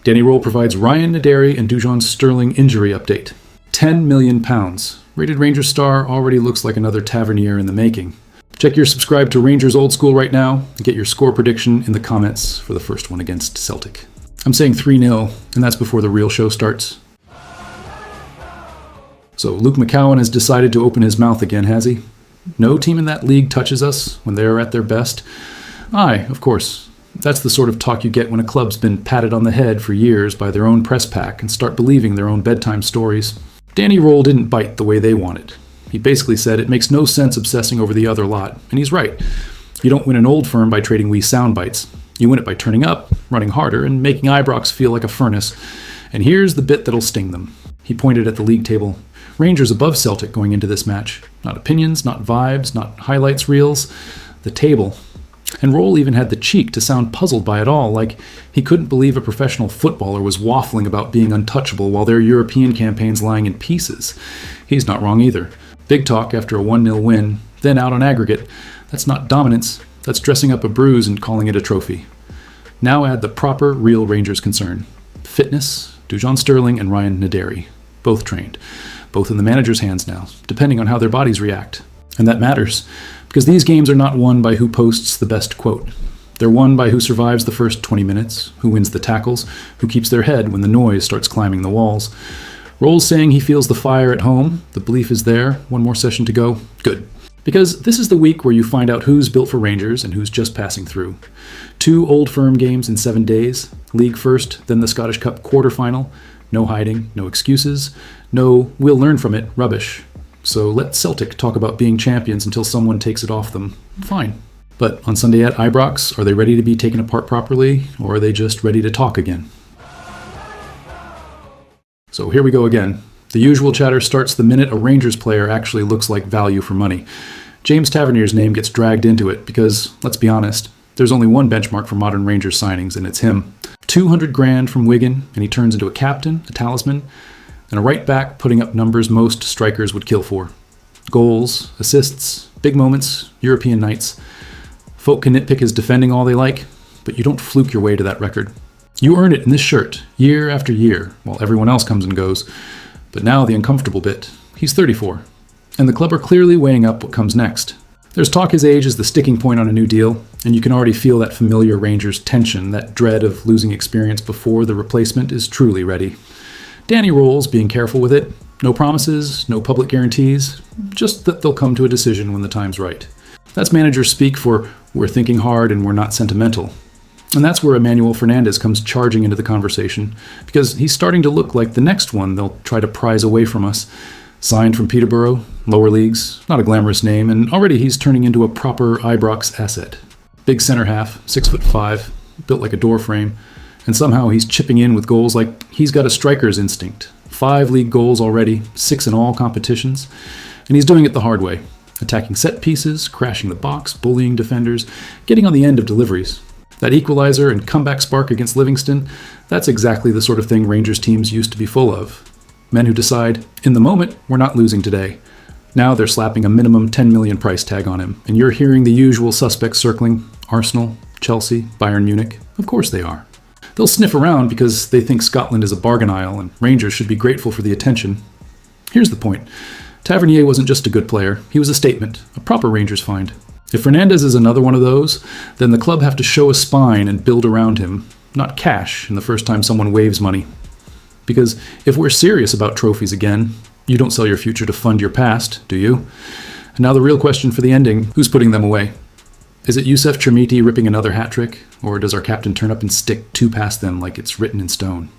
Danny Rohl provides Ryan Naderi and Dujon's sterling injury update. £10 million. Rated Rangers star already looks like another Tavernier in the making. Check your subscribe to Rangers Old School right now and get your score prediction in the comments for the first one against Celtic. I'm saying 3-0, and that's before the real show starts. So Luke McCowan has decided to open his mouth again, has he? No team in that league touches us when they are at their best. Aye, of course. That's the sort of talk you get when a club's been patted on the head for years by their own press pack and start believing their own bedtime stories. Danny Rohl didn't bite the way they wanted. He basically said it makes no sense obsessing over the other lot, and he's right. You don't win an old firm by trading wee soundbites. You win it by turning up, running harder, and making Ibrox feel like a furnace. And here's the bit that'll sting them. He pointed at the league table. Rangers above Celtic going into this match. Not opinions, not vibes, not highlights reels. The table. And Rohl even had the cheek to sound puzzled by it all, like he couldn't believe a professional footballer was waffling about being untouchable while their European campaign's lying in pieces. He's not wrong either. Big talk after a 1-0 win, then out on aggregate. That's not dominance. That's dressing up a bruise and calling it a trophy. Now add the proper, real Rangers concern. Fitness, Dujon Sterling and Ryan Naderi. Both trained. Both in the manager's hands now, depending on how their bodies react. And that matters, because these games are not won by who posts the best quote. They're won by who survives the first 20 minutes, who wins the tackles, who keeps their head when the noise starts climbing the walls. Rohl's saying he feels the fire at home. The belief is there. One more session to go. Good. Because this is the week where you find out who's built for Rangers and who's just passing through. 2 Old Firm games in 7 days. League first, then the Scottish Cup quarter-final. No hiding, no excuses. No, we'll learn from it, rubbish. So let Celtic talk about being champions until someone takes it off them. Fine. But on Sunday at Ibrox, are they ready to be taken apart properly, or are they just ready to talk again? So here we go again. The usual chatter starts the minute a Rangers player actually looks like value for money. James Tavernier's name gets dragged into it because, let's be honest, there's only one benchmark for modern Rangers signings, and it's him. 200 grand from Wigan, and he turns into a captain, a talisman, and a right back putting up numbers most strikers would kill for. Goals, assists, big moments, European nights. Folk can nitpick his defending all they like, but you don't fluke your way to that record. You earn it in this shirt, year after year, while everyone else comes and goes. But now the uncomfortable bit. He's 34, and the club are clearly weighing up what comes next. There's talk his age is the sticking point on a new deal, and you can already feel that familiar Rangers tension, that dread of losing experience before the replacement is truly ready. Danny Rohl's being careful with it. No promises, no public guarantees, just that they'll come to a decision when the time's right. That's managers speak for we're thinking hard and we're not sentimental. And that's where FERNANDEZ comes charging into the conversation, because he's starting to look like the next one they'll try to prize away from us. Signed from Peterborough, lower leagues, not a glamorous name, and already he's turning into a proper Ibrox asset. Big center half, 6'5", built like a door frame, and somehow he's chipping in with goals like he's got a striker's instinct. 5 league goals already, 6 in all competitions, and he's doing it the hard way. Attacking set pieces, crashing the box, bullying defenders, getting on the end of deliveries. That equalizer and comeback spark against Livingston, that's exactly the sort of thing Rangers teams used to be full of. Men who decide, in the moment, we're not losing today. Now they're slapping a minimum 10 million price tag on him, and you're hearing the usual suspects circling. Arsenal, Chelsea, Bayern Munich. Of course they are. They'll sniff around because they think Scotland is a bargain aisle, and Rangers should be grateful for the attention. Here's the point. Tavernier wasn't just a good player, he was a statement, a proper Rangers find. If Fernandez is another one of those, then the club have to show a spine and build around him, not cash in the first time someone waves money. Because if we're serious about trophies again, you don't sell your future to fund your past, do you? And now the real question for the ending, who's putting them away? Is it Youssef Chermiti ripping another hat trick, or does our captain turn up and stick 2 past them like it's written in stone?